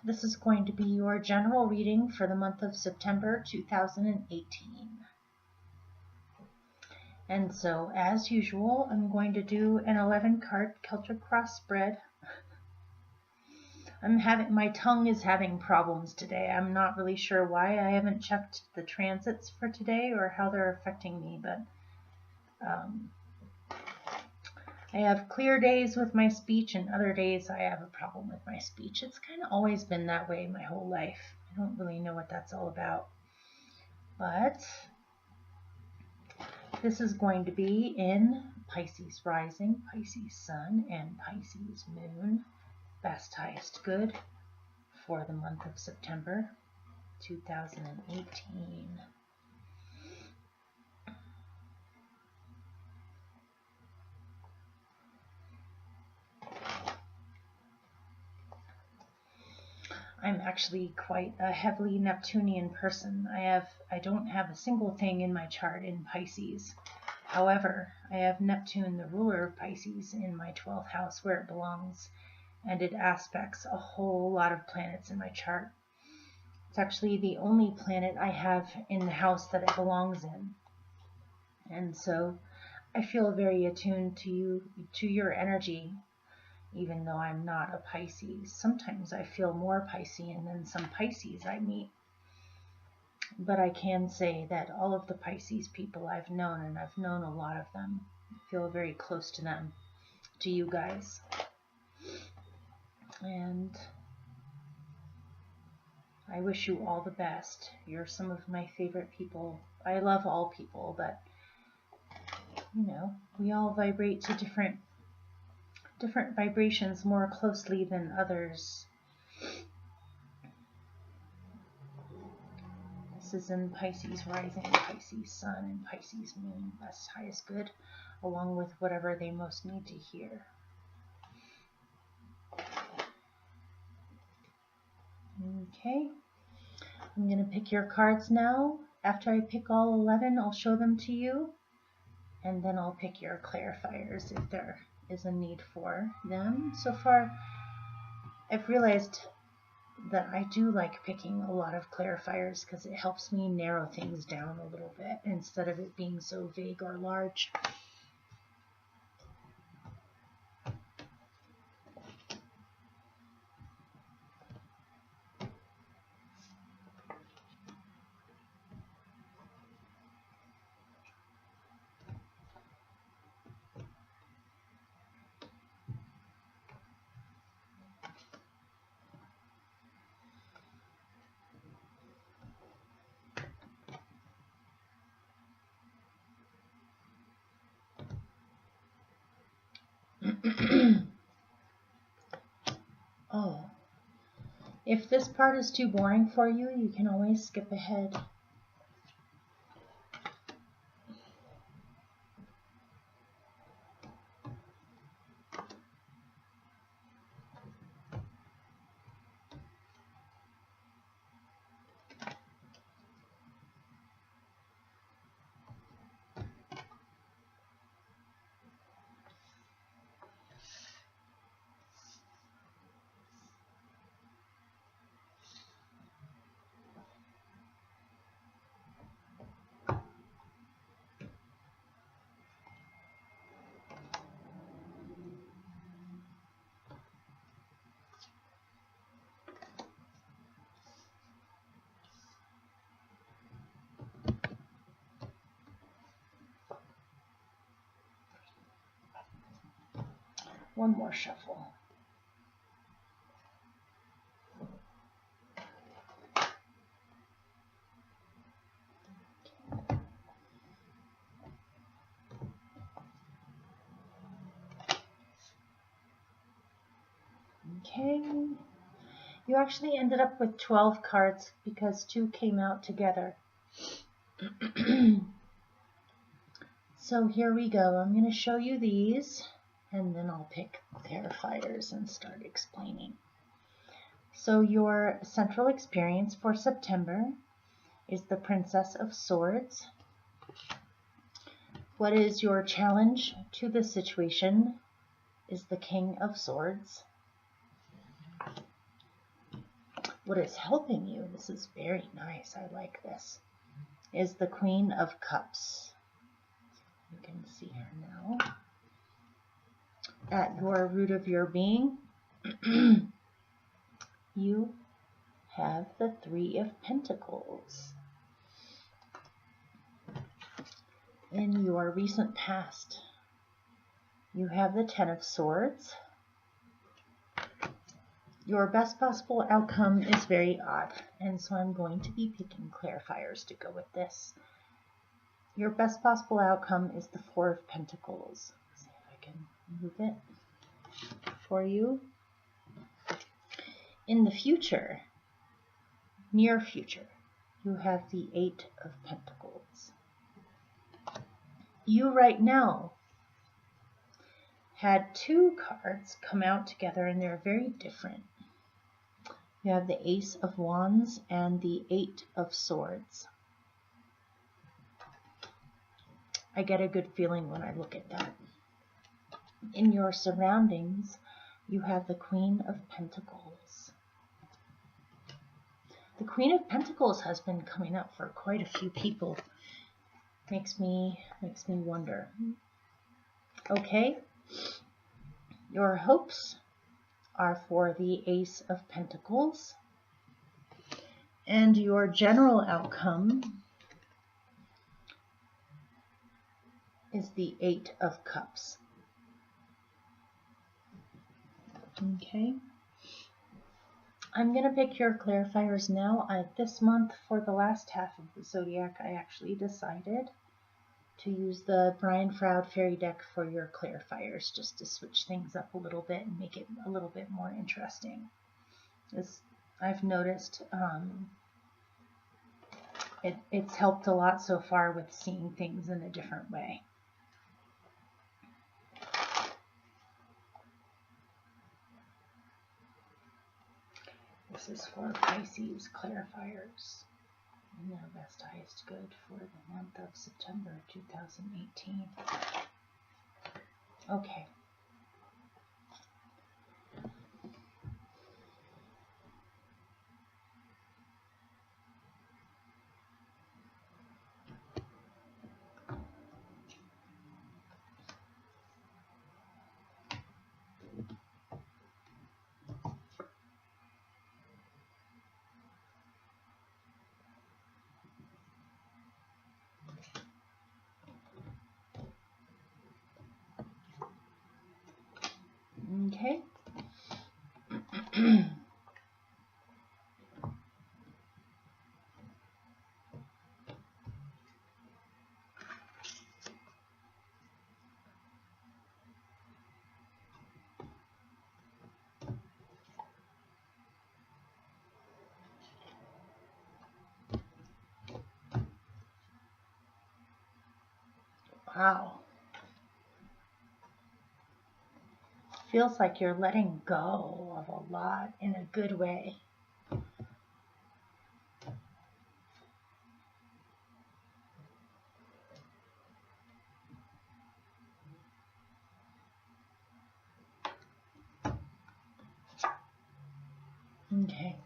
This is going to be your general reading for the month of September 2018. And so, as usual, I'm going to do an 11-card Celtic cross spread. My tongue is having problems today. I'm not really sure why. I haven't checked the transits for today or how they're affecting me, but I have clear days with my speech, and other days I have a problem with my speech. It's kind of always been that way my whole life. I don't really know what that's all about. But this is going to be in Pisces rising, Pisces sun, and Pisces moon. Best, highest, good for the month of September 2018. I'm actually quite a heavily Neptunian person. I don't have a single thing in my chart in Pisces. However, I have Neptune, the ruler of Pisces, in my 12th house where it belongs, and it aspects a whole lot of planets in my chart. It's actually the only planet I have in the house that it belongs in. And so I feel very attuned to your energy. Even though I'm not a Pisces, sometimes I feel more Piscean than some Pisces I meet. But I can say that all of the Pisces people I've known, and I've known a lot of them, I feel very close to them, to you guys. And I wish you all the best. You're some of my favorite people. I love all people, but, you know, we all vibrate to different vibrations more closely than others. This is in Pisces rising, Pisces sun, and Pisces moon. Best, highest, good, along with whatever they most need to hear. Okay, I'm going to pick your cards now. After I pick all 11, I'll show them to you, and then I'll pick your clarifiers if there is a need for them. So far, I've realized that I do like picking a lot of clarifiers because it helps me narrow things down a little bit instead of it being so vague or large. Oh, if this part is too boring for you, you can always skip ahead. One more shuffle. Okay. You actually ended up with 12 cards because 2 came out together. So here we go. I'm going to show you these, and then I'll pick clarifiers and start explaining. So your central experience for September is the Princess of Swords. What is your challenge to the situation is the King of Swords. What is helping you, this is very nice, I like this, is the Queen of Cups. You can see her now. At your root of your being, you have the Three of Pentacles. In your recent past, you have the Ten of Swords. Your best possible outcome is very odd, and so I'm going to be picking clarifiers to go with this. Your best possible outcome is the Four of Pentacles. Let's see if I can move it for you. In the future, near future, you have the Eight of Pentacles. You right now had two cards come out together, and they're very different. You have the Ace of Wands and the Eight of Swords. I get a good feeling when I look at that. In your surroundings, you have the Queen of Pentacles. The Queen of Pentacles has been coming up for quite a few people. Makes me wonder. Okay, your hopes are for the Ace of Pentacles, and your general outcome is the Eight of Cups. Okay, I'm going to pick your clarifiers now. This month, for the last half of the zodiac, I actually decided to use the Brian Froud Fairy deck for your clarifiers, just to switch things up a little bit and make it a little bit more interesting. As I've noticed, it's helped a lot so far with seeing things in a different way. This is for Pisces clarifiers. And their best highest good for the month of September 2018. Okay. Okay. Wow. Feels like you're letting go of a lot in a good way. Okay.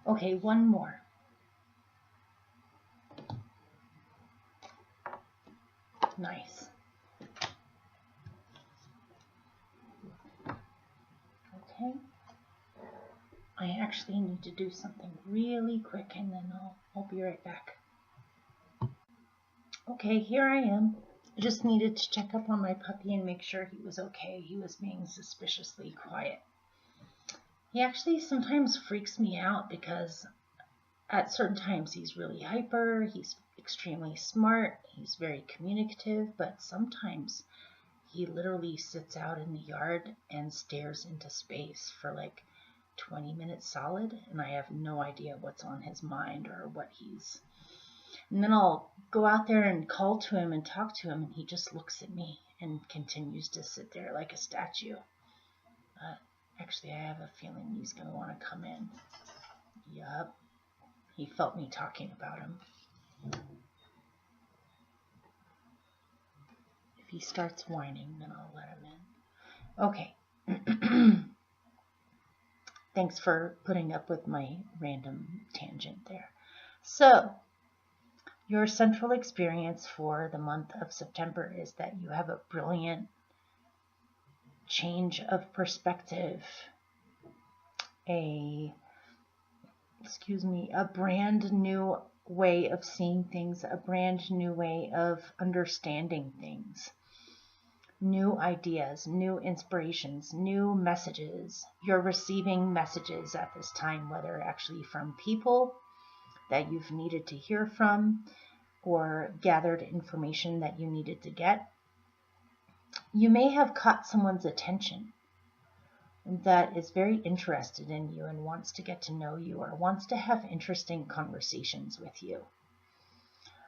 Okay, one more. Nice. Okay. I actually need to do something really quick, and then I'll be right back. Okay, here I am. I just needed to check up on my puppy and make sure he was okay. He was being suspiciously quiet. He actually sometimes freaks me out because at certain times he's really hyper, he's extremely smart, he's very communicative, but sometimes he literally sits out in the yard and stares into space for like 20 minutes solid, and I have no idea what's on his mind or what he's... And then I'll go out there and call to him and talk to him, and he just looks at me and continues to sit there like a statue. Actually, I have a feeling he's going to want to come in. Yup. He felt me talking about him. If he starts whining, then I'll let him in. Okay. Thanks for putting up with my random tangent there. So, your central experience for the month of September is that you have a brilliant change of perspective, a brand new way of seeing things, a brand new way of understanding things, new ideas, new inspirations, new messages. You're receiving messages at this time, whether actually from people that you've needed to hear from or gathered information that you needed to get. You may have caught someone's attention that is very interested in you and wants to get to know you or wants to have interesting conversations with you.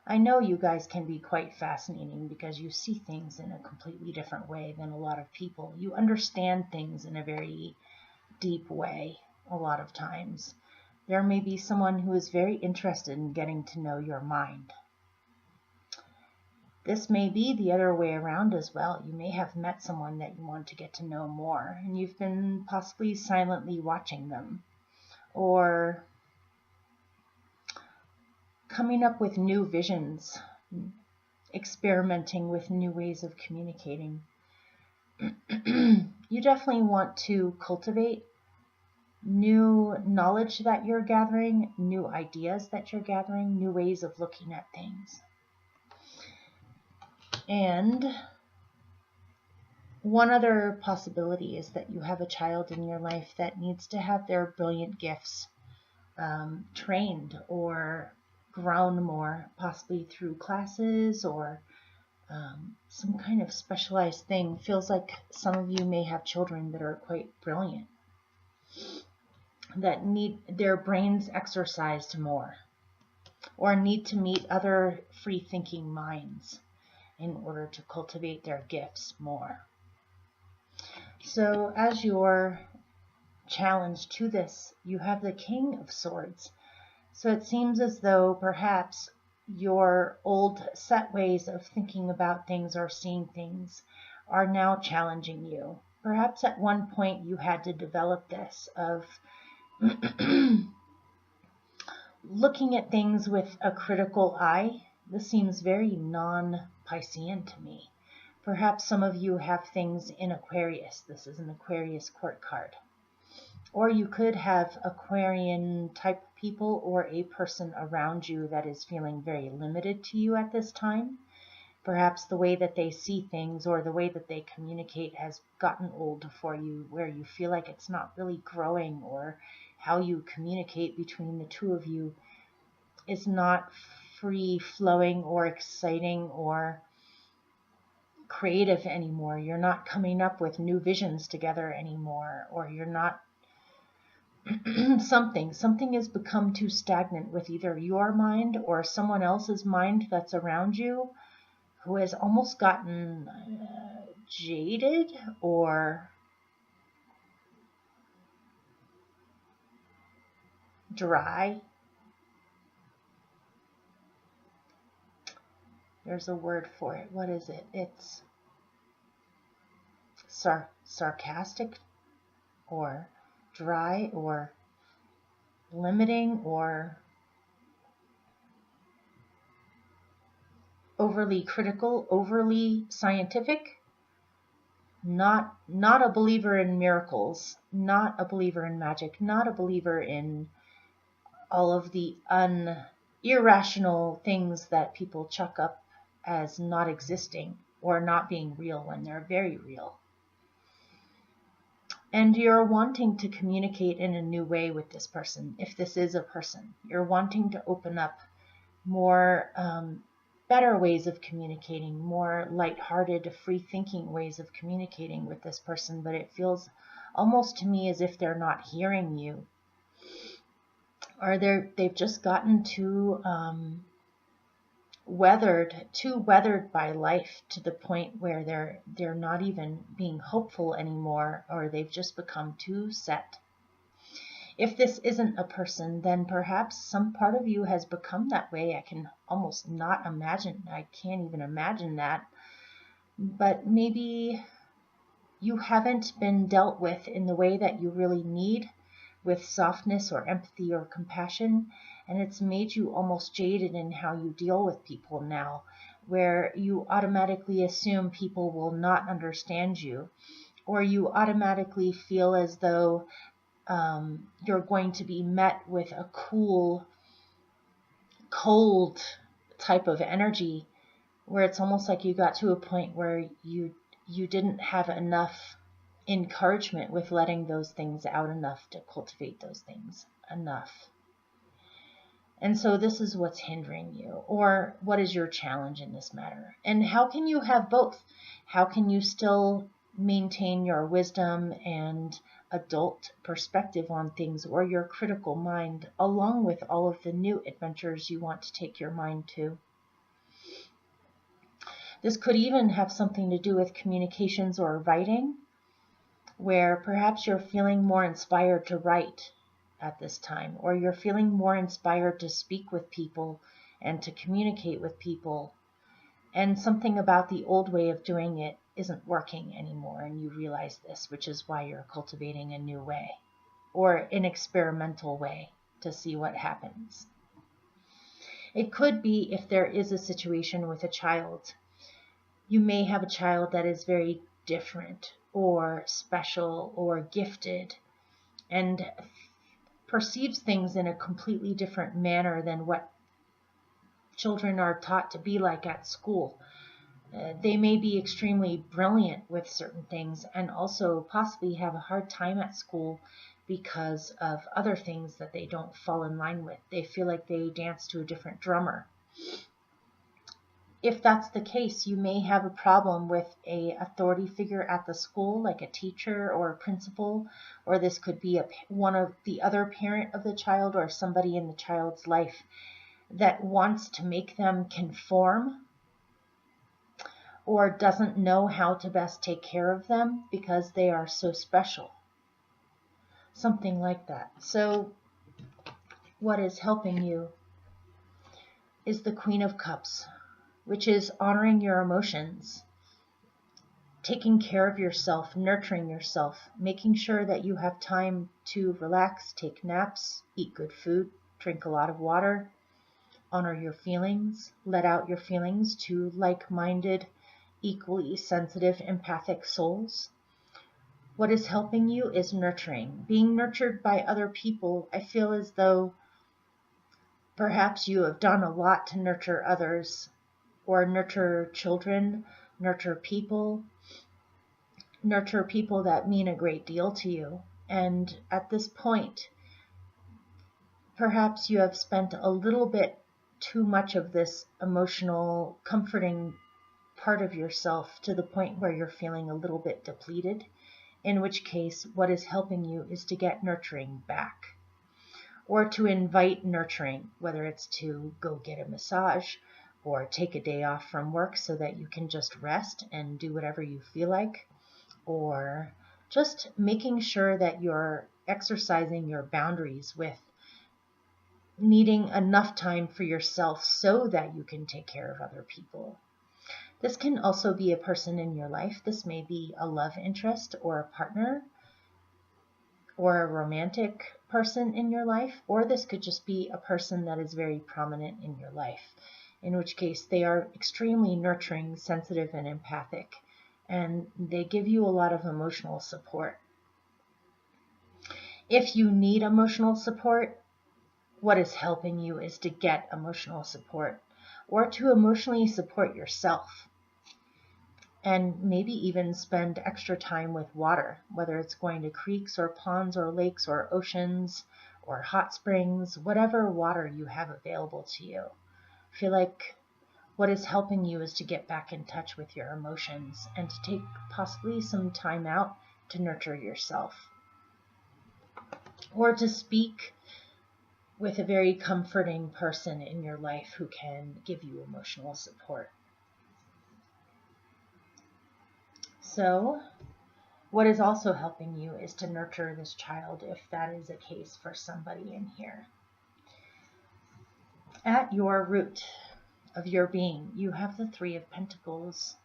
I know you guys can be quite fascinating because you see things in a completely different way than a lot of people. You understand things in a very deep way a lot of times. There may be someone who is very interested in getting to know your mind. This may be the other way around as well. You may have met someone that you want to get to know more, and you've been possibly silently watching them, or coming up with new visions, experimenting with new ways of communicating. You definitely want to cultivate new knowledge that you're gathering, new ideas that you're gathering, new ways of looking at things. And one other possibility is that you have a child in your life that needs to have their brilliant gifts trained or grown more, possibly through classes or some kind of specialized thing. Feels like some of you may have children that are quite brilliant, that need their brains exercised more, or need to meet other free-thinking minds in order to cultivate their gifts more. So as your challenge to this, you have the King of Swords. So it seems as though perhaps your old set ways of thinking about things or seeing things are now challenging you. Perhaps at one point you had to develop this of looking at things with a critical eye. This seems very non-Piscean to me. Perhaps some of you have things in Aquarius. This is an Aquarius court card. Or you could have Aquarian type people or a person around you that is feeling very limited to you at this time. Perhaps the way that they see things or the way that they communicate has gotten old for you, where you feel like it's not really growing, or how you communicate between the two of you is not free-flowing or exciting or creative anymore. You're not coming up with new visions together anymore, or you're not something has become too stagnant with either your mind or someone else's mind that's around you, who has almost gotten jaded or dry. There's a word for it. What is it? It's sarcastic or dry or limiting or overly critical, overly scientific. Not a believer in miracles, not a believer in magic, not a believer in all of the irrational things that people chuck up as not existing or not being real when they're very real. And you're wanting to communicate in a new way with this person. If this is a person, you're wanting to open up more better ways of communicating, more lighthearted, free-thinking ways of communicating with this person, but it feels almost to me as if they're not hearing you, or they've just gotten too weathered by life to the point where they're not even being hopeful anymore, or they've just become too set. If this isn't a person, then perhaps some part of you has become that way. I can almost not imagine. I can't even imagine that. But maybe you haven't been dealt with in the way that you really need, with softness or empathy or compassion, and it's made you almost jaded in how you deal with people now, where you automatically assume people will not understand you, or you automatically feel as though you're going to be met with a cool, cold type of energy, where it's almost like you got to a point where you didn't have enough encouragement with letting those things out enough to cultivate those things enough. And so this is what's hindering you, or what is your challenge in this matter? And how can you have both? How can you still maintain your wisdom and adult perspective on things, or your critical mind, along with all of the new adventures you want to take your mind to? This could even have something to do with communications or writing, where perhaps you're feeling more inspired to write at this time, or you're feeling more inspired to speak with people and to communicate with people, and something about the old way of doing it isn't working anymore, and you realize this, which is why you're cultivating a new way, or an experimental way, to see what happens. It could be, if there is a situation with a child, you may have a child that is very different or special or gifted and perceives things in a completely different manner than what children are taught to be like at school. They may be extremely brilliant with certain things and also possibly have a hard time at school because of other things that they don't fall in line with. They feel like they dance to a different drummer. If that's the case, you may have a problem with an authority figure at the school, like a teacher or a principal, or this could be one of the other parent of the child or somebody in the child's life that wants to make them conform or doesn't know how to best take care of them because they are so special. Something like that. So what is helping you is the Queen of Cups, which is honoring your emotions, taking care of yourself, nurturing yourself, making sure that you have time to relax, take naps, eat good food, drink a lot of water, honor your feelings, let out your feelings to like-minded, equally sensitive, empathic souls. What is helping you is nurturing. Being nurtured by other people, I feel as though perhaps you have done a lot to nurture others, or nurture children, nurture people that mean a great deal to you. And at this point, perhaps you have spent a little bit too much of this emotional, comforting part of yourself to the point where you're feeling a little bit depleted, in which case what is helping you is to get nurturing back, or to invite nurturing, whether it's to go get a massage or take a day off from work so that you can just rest and do whatever you feel like, or just making sure that you're exercising your boundaries with needing enough time for yourself so that you can take care of other people. This can also be a person in your life. This may be a love interest or a partner or a romantic person in your life, or this could just be a person that is very prominent in your life, in which case they are extremely nurturing, sensitive, and empathic, and they give you a lot of emotional support. If you need emotional support, what is helping you is to get emotional support, or to emotionally support yourself. And maybe even spend extra time with water, whether it's going to creeks or ponds or lakes or oceans or hot springs, whatever water you have available to you. I feel like What is helping you is to get back in touch with your emotions and to take possibly some time out to nurture yourself, or to speak with a very comforting person in your life who can give you emotional support. So, what is also helping you is to nurture this child, if that is a case for somebody in here. At your root of your being, you have the Three of Pentacles.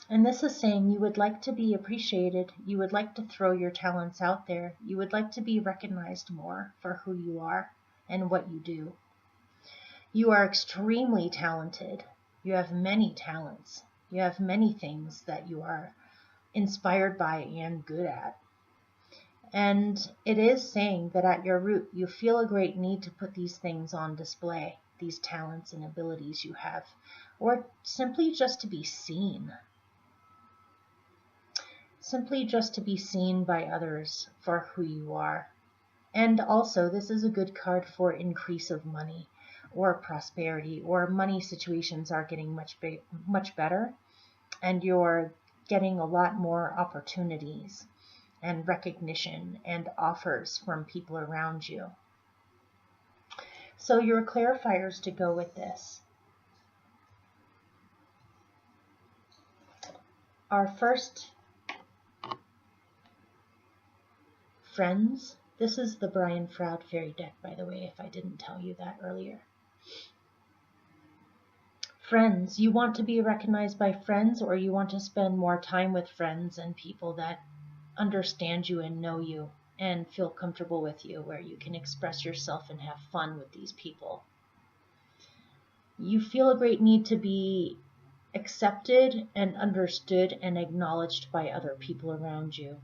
And this is saying you would like to be appreciated, you would like to throw your talents out there, you would like to be recognized more for who you are and what you do. You are extremely talented. You have many talents. You have many things that you are inspired by and good at. And it is saying that at your root, you feel a great need to put these things on display, these talents and abilities you have, or simply just to be seen. Simply just to be seen by others for who you are. And also, this is a good card for increase of money or prosperity, or money situations are getting much better, and you're getting a lot more opportunities and recognition and offers from people around you. So your clarifiers to go with this are first, friends. This is the Brian Froud Fairy deck, by the way, if I didn't tell you that earlier. Friends, you want to be recognized by friends, or you want to spend more time with friends and people that understand you and know you and feel comfortable with you, where you can express yourself and have fun with these people. You feel a great need to be accepted and understood and acknowledged by other people around you.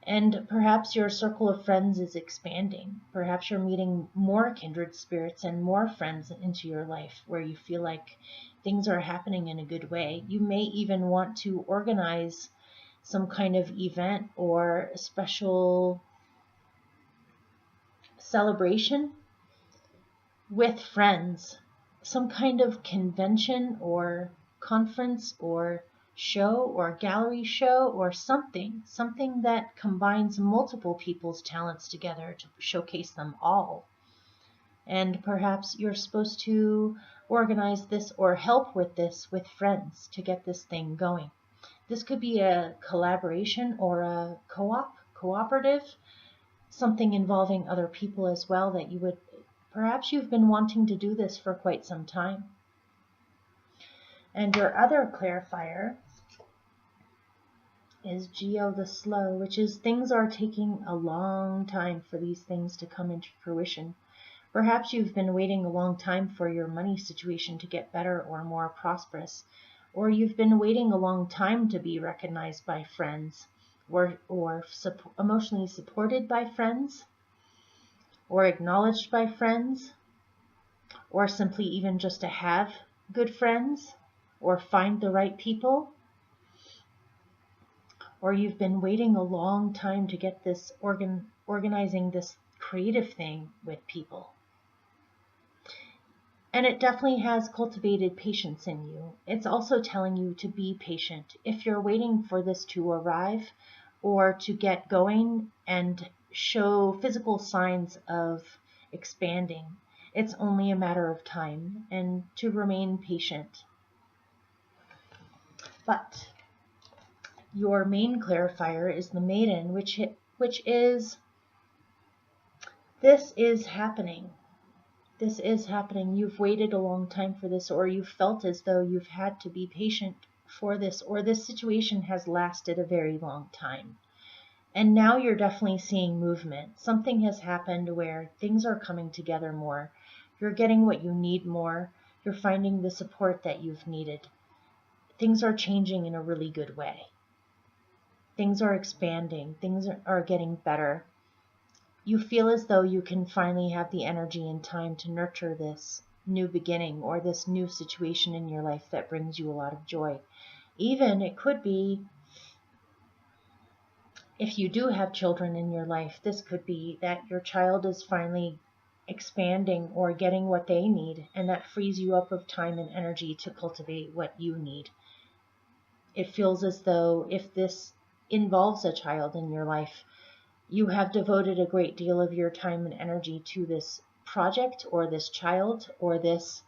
And perhaps your circle of friends is expanding. Perhaps you're meeting more kindred spirits and more friends into your life where you feel like things are happening in a good way. You may even want to organize some kind of event or a special celebration with friends. Some kind of convention or conference or show or gallery show or something that combines multiple people's talents together to showcase them all. And perhaps you're supposed to organize this or help with this with friends to get this thing going. This could be a collaboration or a cooperative, something involving other people as well that you would, perhaps you've been wanting to do this for quite some time. And your other clarifier is Geo the Slow, which is things are taking a long time for these things to come into fruition. Perhaps you've been waiting a long time for your money situation to get better or more prosperous, or you've been waiting a long time to be recognized by friends, or emotionally supported by friends, or acknowledged by friends, or simply even just to have good friends, or find the right people. Or you've been waiting a long time to get this organizing this creative thing with people. And it definitely has cultivated patience in you. It's also telling you to be patient. If you're waiting for this to arrive or to get going and show physical signs of expanding, it's only a matter of time, and to remain patient. But your main clarifier is the Maiden, which is, this is happening. This is happening. You've waited a long time for this, or you felt as though you've had to be patient for this, or this situation has lasted a very long time. And now you're definitely seeing movement. Something has happened where things are coming together more. You're getting what you need more. You're finding the support that you've needed. Things are changing in a really good way. Things are expanding. Things are getting better. You feel as though you can finally have the energy and time to nurture this new beginning or this new situation in your life that brings you a lot of joy. Even it could be, if you do have children in your life, this could be that your child is finally expanding or getting what they need, and that frees you up of time and energy to cultivate what you need. It feels as though if this involves a child in your life, you have devoted a great deal of your time and energy to this project or this child or this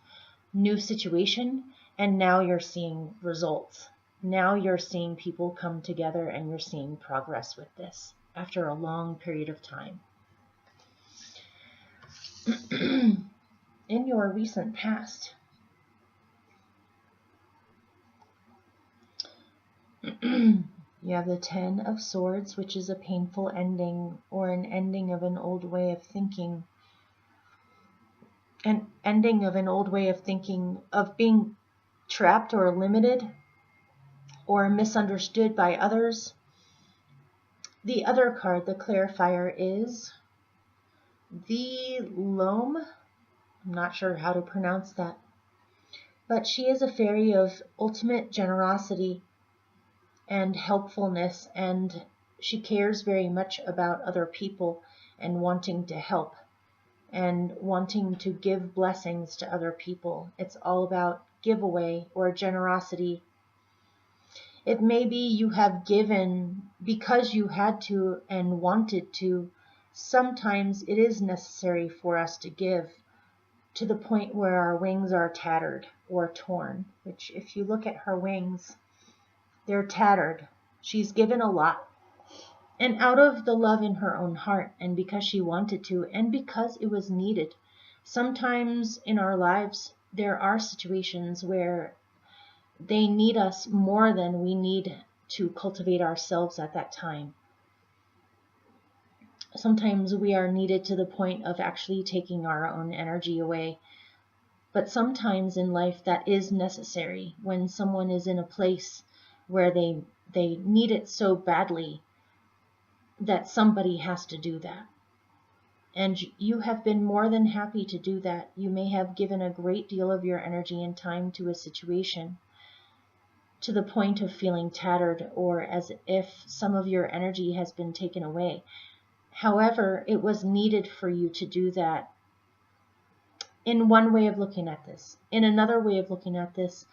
new situation, and now you're seeing results. Now you're seeing people come together and you're seeing progress with this after a long period of time. In your recent past, you have the 10 of Swords, which is a painful ending or an ending of an old way of thinking. An ending of an old way of thinking, of being trapped or limited or misunderstood by others. The other card, the clarifier, is the Loam. I'm not sure how to pronounce that. But she is a fairy of ultimate generosity and helpfulness, and she cares very much about other people and wanting to help and wanting to give blessings to other people. It's all about giveaway or generosity. It may be you have given because you had to and wanted to. Sometimes it is necessary for us to give to the point where our wings are tattered or torn, which if you look at her wings, they're tattered. She's given a lot. And out of the love in her own heart, and because she wanted to, and because it was needed. Sometimes in our lives, there are situations where they need us more than we need to cultivate ourselves at that time. Sometimes we are needed to the point of actually taking our own energy away. But sometimes in life that is necessary when someone is in a place where they need it so badly that somebody has to do that. And you have been more than happy to do that. You may have given a great deal of your energy and time to a situation to the point of feeling tattered or as if some of your energy has been taken away. However, it was needed for you to do that. In one way of looking at this. In another way of looking at this,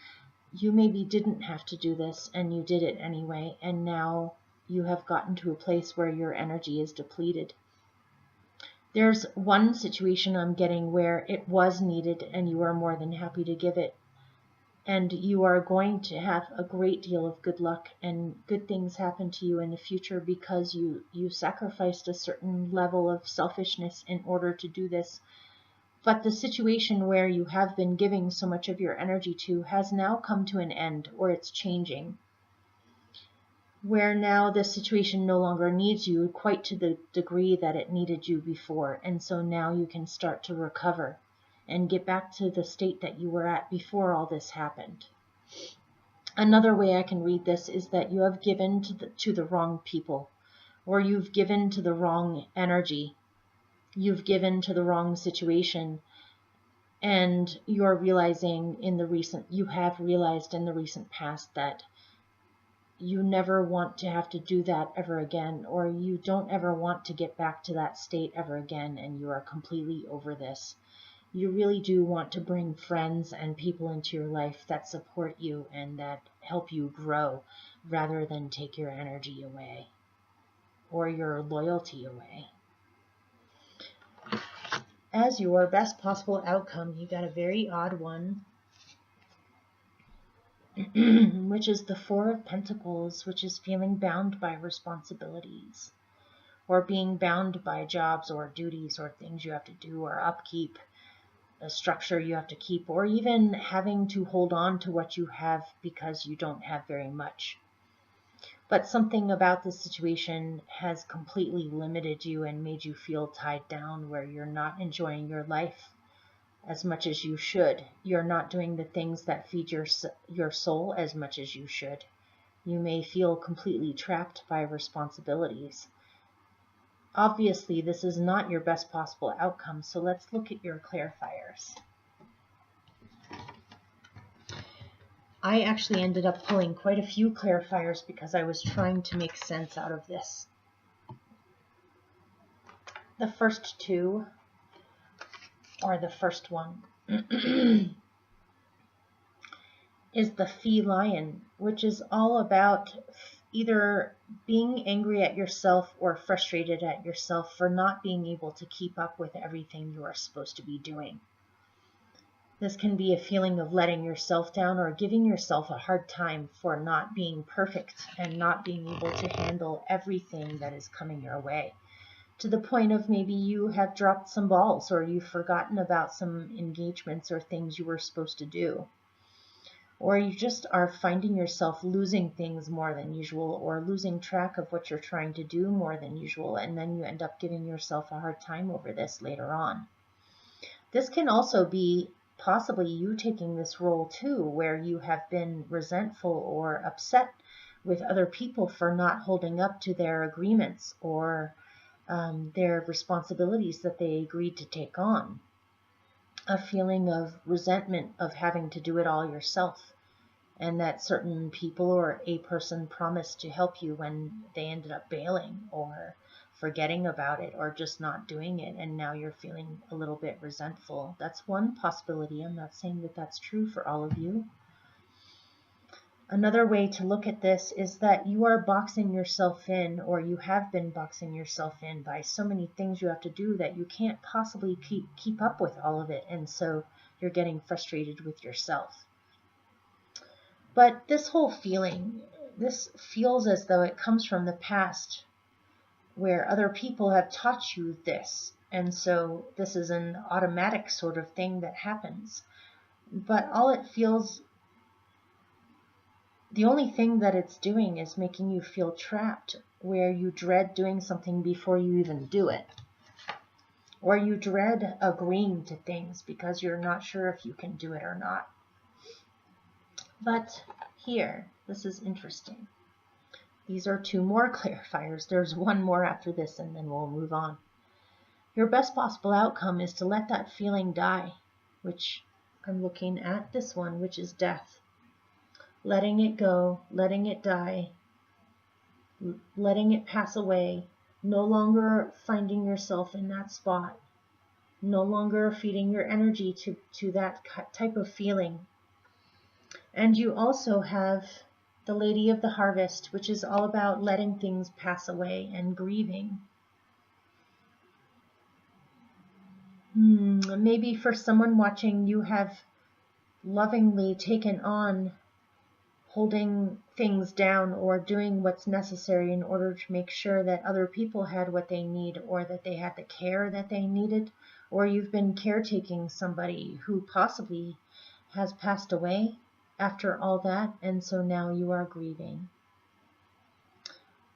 you maybe didn't have to do this and you did it anyway, and now you have gotten to a place where your energy is depleted. There's one situation I'm getting where it was needed and you are more than happy to give it. And you are going to have a great deal of good luck and good things happen to you in the future because you sacrificed a certain level of selfishness in order to do this. But the situation where you have been giving so much of your energy to has now come to an end, or it's changing. Where now this situation no longer needs you quite to the degree that it needed you before. And so now you can start to recover and get back to the state that you were at before all this happened. Another way I can read this is that you have given to the wrong people, or you've given to the wrong energy. You've given to the wrong situation, and you have realized in the recent past that you never want to have to do that ever again, or you don't ever want to get back to that state ever again, and you are completely over this. You really do want to bring friends and people into your life that support you and that help you grow rather than take your energy away or your loyalty away. As your best possible outcome, you got a very odd one, which is the Four of Pentacles, which is feeling bound by responsibilities, or being bound by jobs or duties or things you have to do, or upkeep, a structure you have to keep, or even having to hold on to what you have because you don't have very much. But something about this situation has completely limited you and made you feel tied down, where you're not enjoying your life as much as you should. You're not doing the things that feed your soul as much as you should. You may feel completely trapped by responsibilities. Obviously, this is not your best possible outcome, so let's look at your clarifiers. I actually ended up pulling quite a few clarifiers because I was trying to make sense out of this. The first two or the first one, is the feline, which is all about either being angry at yourself or frustrated at yourself for not being able to keep up with everything you are supposed to be doing. This can be a feeling of letting yourself down or giving yourself a hard time for not being perfect and not being able to handle everything that is coming your way. To the point of maybe you have dropped some balls or you've forgotten about some engagements or things you were supposed to do. Or you just are finding yourself losing things more than usual or losing track of what you're trying to do more than usual, and then you end up giving yourself a hard time over this later on. This can also be possibly you taking this role too, where you have been resentful or upset with other people for not holding up to their agreements or their responsibilities that they agreed to take on. A feeling of resentment of having to do it all yourself, and that certain people or a person promised to help you when they ended up bailing or forgetting about it or just not doing it, and now you're feeling a little bit resentful. That's one possibility. I'm not saying that that's true for all of you. Another way to look at this is that you are boxing yourself in, or you have been boxing yourself in by so many things you have to do that you can't possibly keep up with all of it, and so you're getting frustrated with yourself. But this whole feeling, this feels as though it comes from the past where other people have taught you this, and so this is an automatic sort of thing that happens. But all it feels, the only thing that it's doing is making you feel trapped, where you dread doing something before you even do it. Or you dread agreeing to things because you're not sure if you can do it or not. But here, this is interesting. These are two more clarifiers. There's one more after this, and then we'll move on. Your best possible outcome is to let that feeling die, which I'm looking at this one, which is death. Letting it go, letting it die, letting it pass away, no longer finding yourself in that spot, no longer feeding your energy to that type of feeling. And you also have the Lady of the Harvest, which is all about letting things pass away and grieving. Maybe for someone watching, you have lovingly taken on holding things down or doing what's necessary in order to make sure that other people had what they need or that they had the care that they needed, or you've been caretaking somebody who possibly has passed away after all that, and so now you are grieving.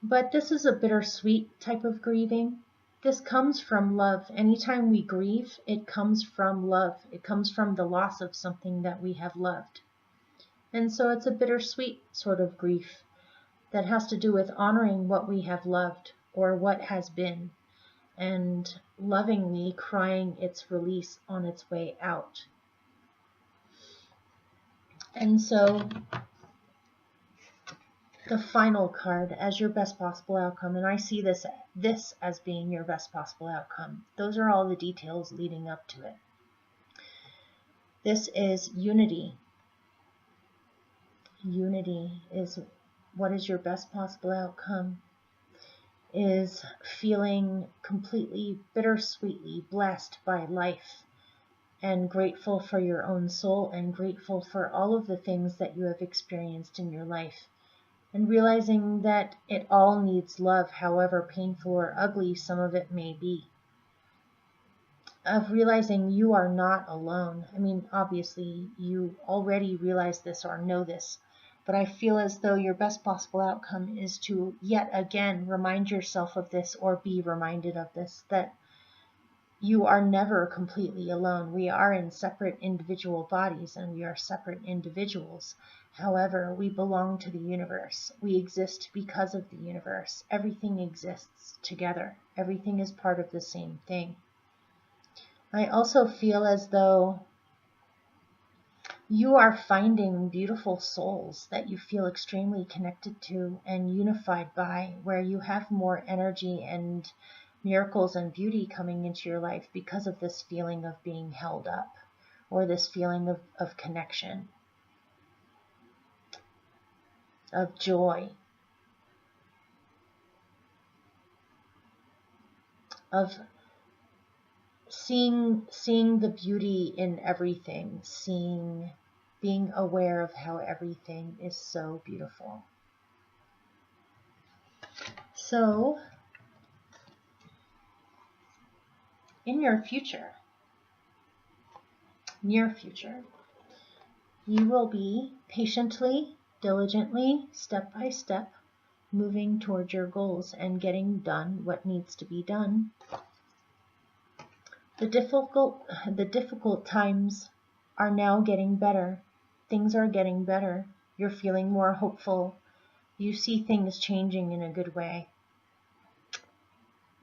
But this is a bittersweet type of grieving. This comes from love. Anytime we grieve, it comes from love. It comes from the loss of something that we have loved. And so it's a bittersweet sort of grief that has to do with honoring what we have loved or what has been, and lovingly crying its release on its way out. And so the final card as your best possible outcome, and I see this as being your best possible outcome. Those are all the details leading up to it. This is unity. Unity is what is your best possible outcome, is feeling completely bittersweetly blessed by life and grateful for your own soul and grateful for all of the things that you have experienced in your life, and realizing that it all needs love, however painful or ugly some of it may be. Of realizing you are not alone. I mean, obviously you already realize this or know this, but I feel as though your best possible outcome is to yet again remind yourself of this, or be reminded of this, that you are never completely alone. We are in separate individual bodies and we are separate individuals. However, we belong to the universe. We exist because of the universe. Everything exists together. Everything is part of the same thing. I also feel as though you are finding beautiful souls that you feel extremely connected to and unified by, where you have more energy and miracles and beauty coming into your life because of this feeling of being held up, or this feeling of connection, of joy, of seeing the beauty in everything, being aware of how everything is so beautiful. So, in your future, near future, you will be patiently, diligently, step by step, moving towards your goals and getting done what needs to be done. The difficult times are now getting better. Things are getting better. You're feeling more hopeful. You see things changing in a good way.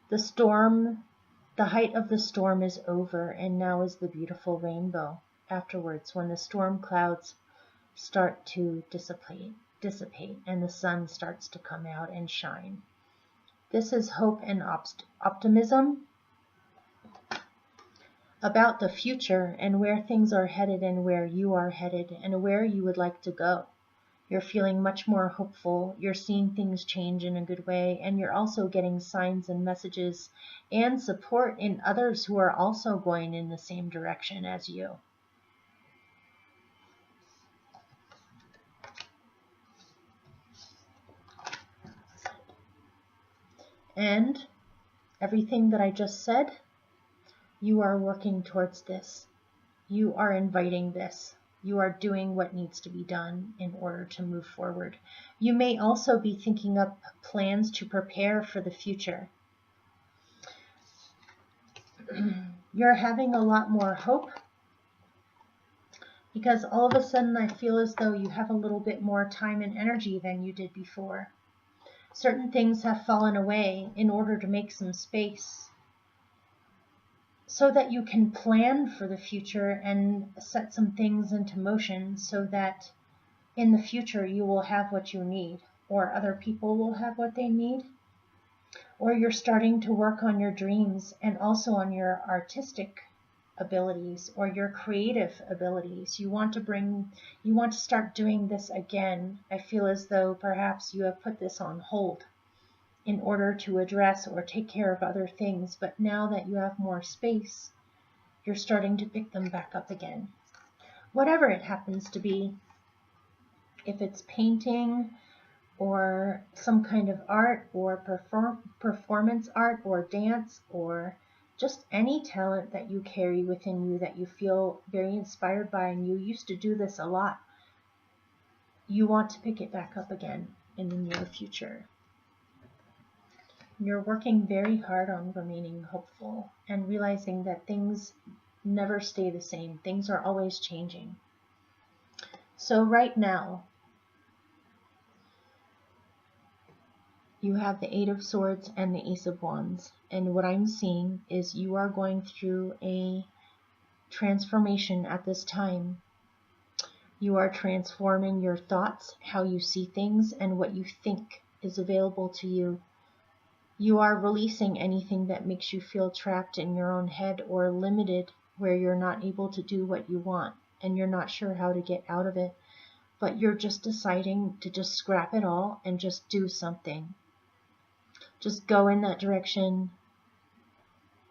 The storm, the height of the storm is over, and now is the beautiful rainbow afterwards, when the storm clouds start to dissipate and the sun starts to come out and shine. This is hope and optimism about the future and where things are headed and where you are headed and where you would like to go. You're feeling much more hopeful. You're seeing things change in a good way, and you're also getting signs and messages and support in others who are also going in the same direction as you. And everything that I just said, you are working towards this. You are inviting this. You are doing what needs to be done in order to move forward. You may also be thinking up plans to prepare for the future. You're having a lot more hope because all of a sudden I feel as though you have a little bit more time and energy than you did before. Certain things have fallen away in order to make some space so that you can plan for the future and set some things into motion so that in the future you will have what you need, or other people will have what they need, or you're starting to work on your dreams and also on your artistic abilities or your creative abilities. You want to start doing this again. I feel as though perhaps you have put this on hold in order to address or take care of other things, but now that you have more space, you're starting to pick them back up again. Whatever it happens to be, if it's painting or some kind of art or performance art or dance or just any talent that you carry within you that you feel very inspired by, and you used to do this a lot, you want to pick it back up again in the near future. You're working very hard on remaining hopeful and realizing that things never stay the same. Things are always changing. So right now, you have the Eight of Swords and the Ace of Wands. And what I'm seeing is you are going through a transformation at this time. You are transforming your thoughts, how you see things, and what you think is available to you. You are releasing anything that makes you feel trapped in your own head or limited, where you're not able to do what you want and you're not sure how to get out of it. But you're just deciding to just scrap it all and just do something. Just go in that direction.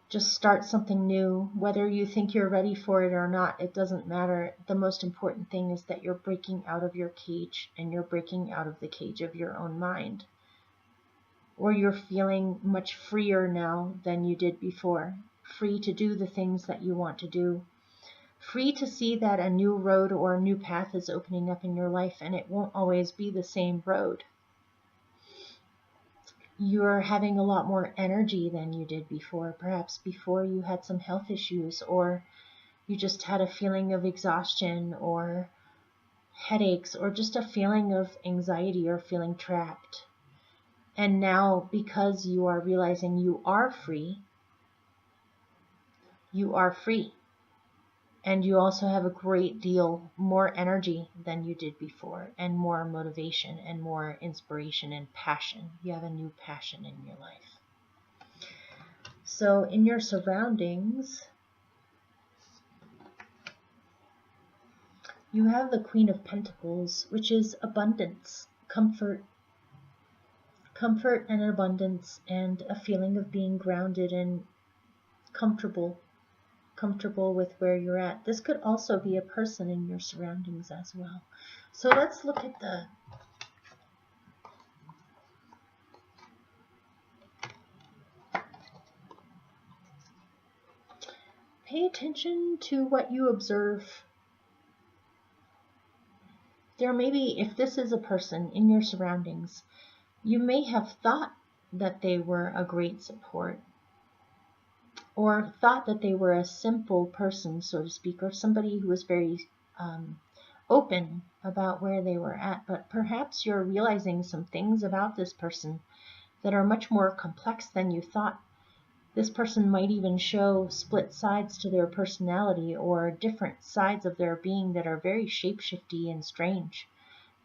Just start something new. Whether you think you're ready for it or not, it doesn't matter. The most important thing is that you're breaking out of your cage, and you're breaking out of the cage of your own mind. Or you're feeling much freer now than you did before. Free to do the things that you want to do. Free to see that a new road or a new path is opening up in your life, and it won't always be the same road. You're having a lot more energy than you did before. Perhaps before you had some health issues, or you just had a feeling of exhaustion or headaches, or just a feeling of anxiety or feeling trapped. And now, because you are realizing you are free, and you also have a great deal more energy than you did before, and more motivation and more inspiration and passion. You have a new passion in your life. So in your surroundings, you have the Queen of Pentacles, which is abundance, comfort and abundance, and a feeling of being grounded and comfortable with where you're at. This could also be a person in your surroundings as well. So let's look at the pay attention to what you observe. There may be, if this is a person in your surroundings, you may have thought that they were a great support, or thought that they were a simple person, so to speak, or somebody who was very open about where they were at. But perhaps you're realizing some things about this person that are much more complex than you thought. This person might even show split sides to their personality, or different sides of their being that are very shapeshifty and strange.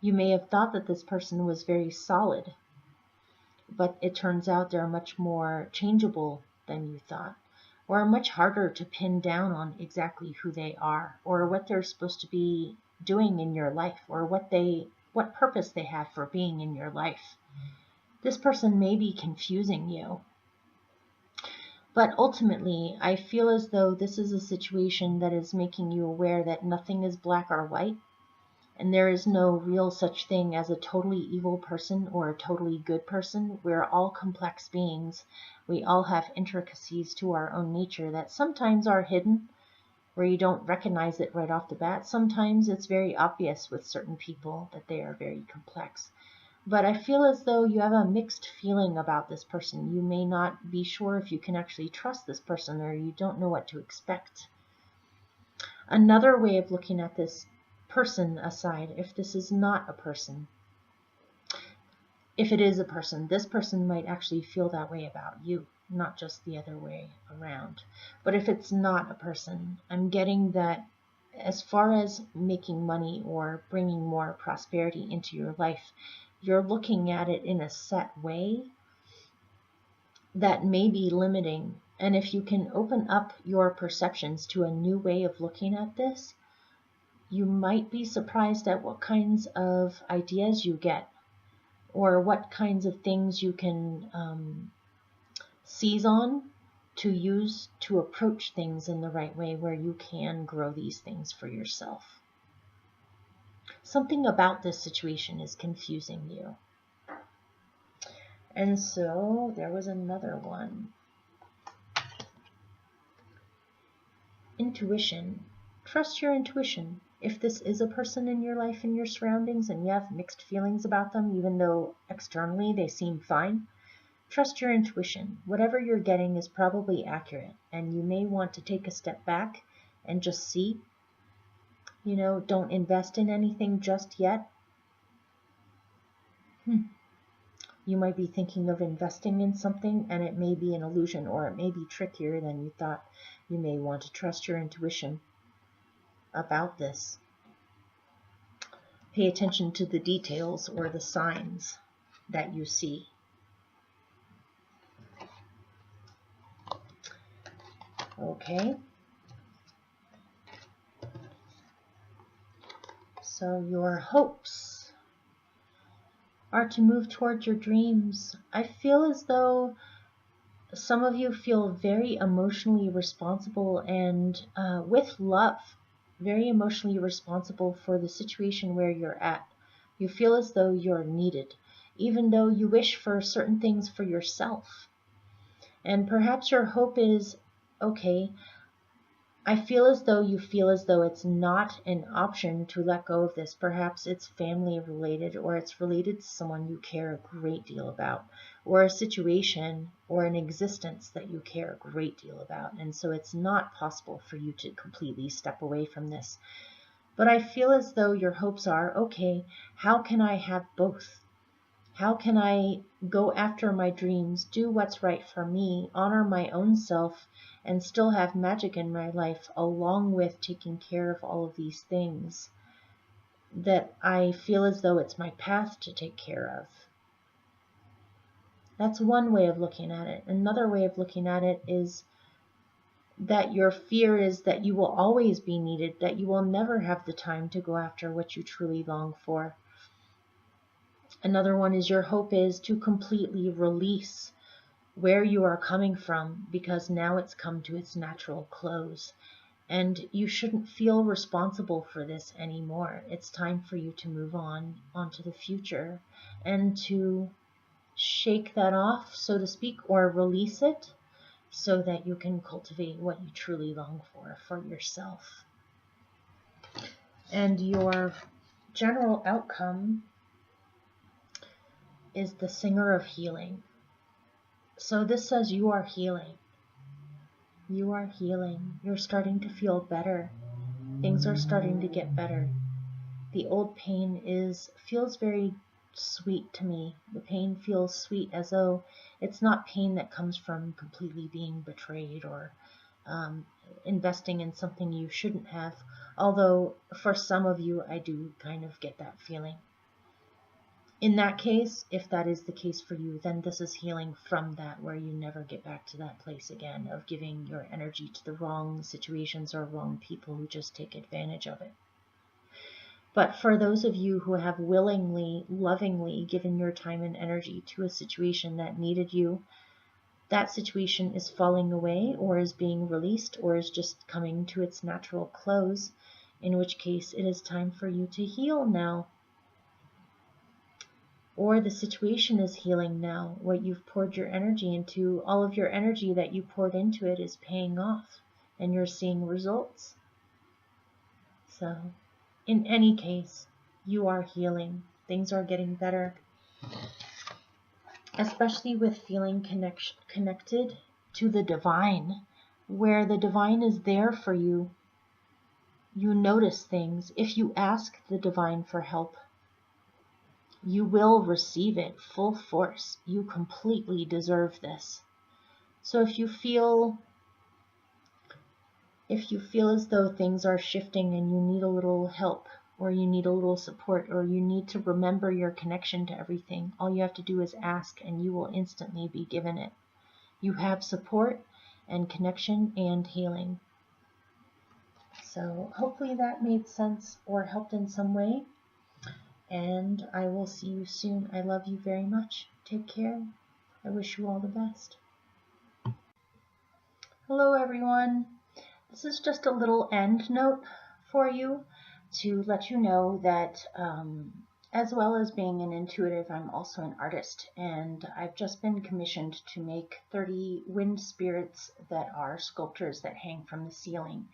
You may have thought that this person was very solid, but it turns out they're much more changeable than you thought, or much harder to pin down on exactly who they are, or what they're supposed to be doing in your life, or what purpose they have for being in your life. This person may be confusing you. But ultimately, I feel as though this is a situation that is making you aware that nothing is black or white, and there is no real such thing as a totally evil person or a totally good person. We're all complex beings. We all have intricacies to our own nature that sometimes are hidden, where you don't recognize it right off the bat. Sometimes it's very obvious with certain people that they are very complex. But I feel as though you have a mixed feeling about this person. You may not be sure if you can actually trust this person, or you don't know what to expect. Another way of looking at this person aside, if this is not a person, if it is a person, this person might actually feel that way about you, not just the other way around. But if it's not a person, I'm getting that as far as making money or bringing more prosperity into your life, you're looking at it in a set way that may be limiting. And if you can open up your perceptions to a new way of looking at this, you might be surprised at what kinds of ideas you get, or what kinds of things you can seize on to use to approach things in the right way, where you can grow these things for yourself. Something about this situation is confusing you. And so there was another one. Intuition. Trust your intuition. If this is a person in your life, in your surroundings, and you have mixed feelings about them, even though externally they seem fine, trust your intuition. Whatever you're getting is probably accurate, and you may want to take a step back and just see. Don't invest in anything just yet. You might be thinking of investing in something, and it may be an illusion, or it may be trickier than you thought. You may want to trust your intuition about this. Pay attention to the details or the signs that you see. Okay. So your hopes are to move towards your dreams. I feel as though some of you feel very emotionally responsible and with love, very emotionally responsible for the situation where you're at. You feel as though you're needed, even though you wish for certain things for yourself. And perhaps your hope is, okay, I feel as though you feel as though it's not an option to let go of this. Perhaps it's family related, or it's related to someone you care a great deal about, or a situation or an existence that you care a great deal about. And so it's not possible for you to completely step away from this. But I feel as though your hopes are, okay, how can I have both? How can I go after my dreams, do what's right for me, honor my own self, and still have magic in my life, along with taking care of all of these things that I feel as though it's my path to take care of? That's one way of looking at it. Another way of looking at it is that your fear is that you will always be needed, that you will never have the time to go after what you truly long for. Another one is your hope is to completely release where you are coming from, because now it's come to its natural close. And you shouldn't feel responsible for this anymore. It's time for you to move onto the future and to shake that off, so to speak, or release it so that you can cultivate what you truly long for yourself. And your general outcome is the Singer of Healing. So this says you are healing. You are healing. You're starting to feel better. Things are starting to get better. The old pain feels very sweet to me. The pain feels sweet, as though it's not pain that comes from completely being betrayed or investing in something you shouldn't have. Although for some of you, I do kind of get that feeling. In that case, if that is the case for you, then this is healing from that, where you never get back to that place again of giving your energy to the wrong situations or wrong people who just take advantage of it. But for those of you who have willingly, lovingly given your time and energy to a situation that needed you, that situation is falling away or is being released or is just coming to its natural close, in which case it is time for you to heal now. Or the situation is healing now. What you've poured your energy into, all of your energy that you poured into it is paying off and you're seeing results. So in any case, you are healing. Things are getting better. Especially with feeling connected to the divine, where the divine is there for you. You notice things. If you ask the divine for help, you will receive it full force. You completely deserve this. So if you feel as though things are shifting and you need a little help, or you need a little support, or you need to remember your connection to everything, all you have to do is ask and you will instantly be given it. You have support and connection and healing. So hopefully that made sense or helped in some way. And I will see you soon. I love you very much. Take care. I wish you all the best. Hello everyone. This is just a little end note for you to let you know that as well as being an intuitive, I'm also an artist, and I've just been commissioned to make 30 wind spirits that are sculptures that hang from the ceiling.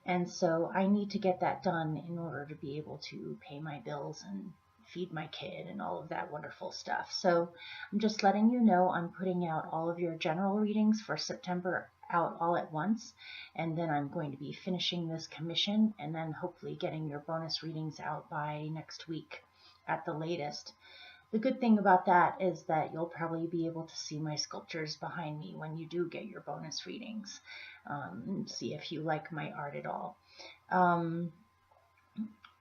And so I need to get that done in order to be able to pay my bills and feed my kid and all of that wonderful stuff. So I'm just letting you know I'm putting out all of your general readings for September out all at once, and then I'm going to be finishing this commission and then hopefully getting your bonus readings out by next week at the latest. The good thing about that is that you'll probably be able to see my sculptures behind me when you do get your bonus readings. See if you like my art at all.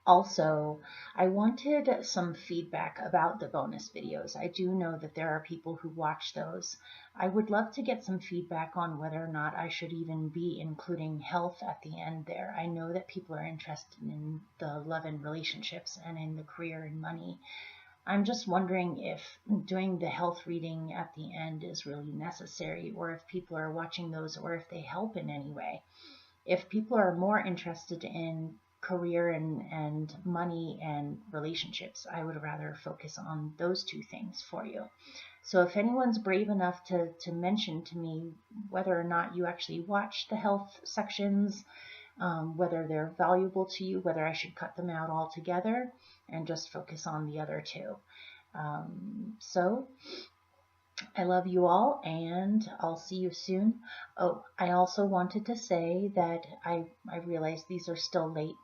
Also, I wanted some feedback about the bonus videos. I do know that there are people who watch those. I would love to get some feedback on whether or not I should even be including health at the end there. I know that people are interested in the love and relationships and in the career and money. I'm just wondering if doing the health reading at the end is really necessary, or if people are watching those, or if they help in any way. If people are more interested in career and money and relationships, I would rather focus on those two things for you. So if anyone's brave enough to mention to me whether or not you actually watch the health sections, whether they're valuable to you, whether I should cut them out altogether and just focus on the other two. So I love you all, and I'll see you soon. Oh, I also wanted to say that I realize these are still late.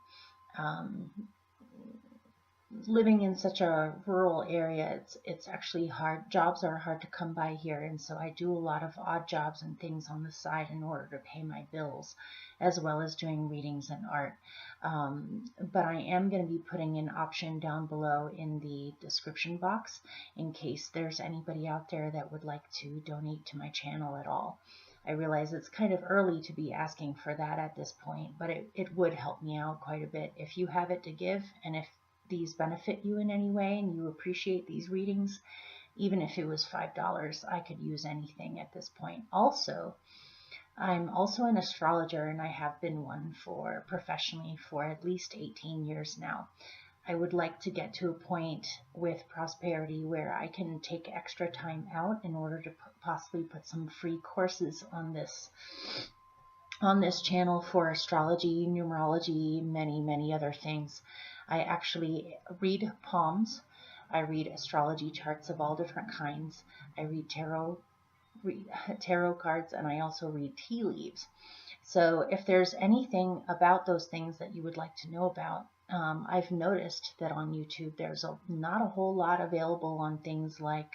living in such a rural area, it's actually hard. Jobs are hard to come by here, and so I do a lot of odd jobs and things on the side in order to pay my bills, as well as doing readings and art. But I am going to be putting an option down below in the description box in case there's anybody out there that would like to donate to my channel at all. I realize it's kind of early to be asking for that at this point, but it would help me out quite a bit if you have it to give, and if these benefit you in any way and you appreciate these readings. Even if it was $5, I could use anything at this point. Also, I'm also an astrologer, and I have been one for professionally for at least 18 years now. I would like to get to a point with prosperity where I can take extra time out in order to possibly put some free courses on this channel for astrology, numerology, many other things. I actually read palms. I read astrology charts of all different kinds. I read tarot cards, and I also read tea leaves. So if there's anything about those things that you would like to know about, I've noticed that on YouTube there's not a whole lot available on things like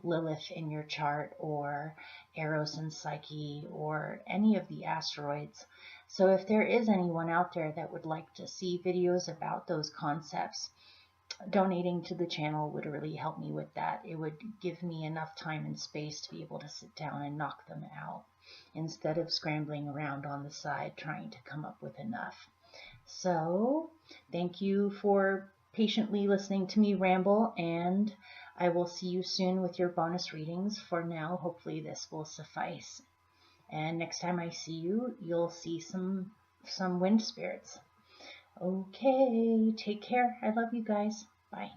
Lilith in your chart, or Eros and Psyche, or any of the asteroids. So if there is anyone out there that would like to see videos about those concepts, donating to the channel would really help me with that. It would give me enough time and space to be able to sit down and knock them out instead of scrambling around on the side trying to come up with enough. So thank you for patiently listening to me ramble, and I will see you soon with your bonus readings. For now, hopefully this will suffice. And next time I see you, you'll see some wind spirits. Okay, take care. I love you guys. Bye.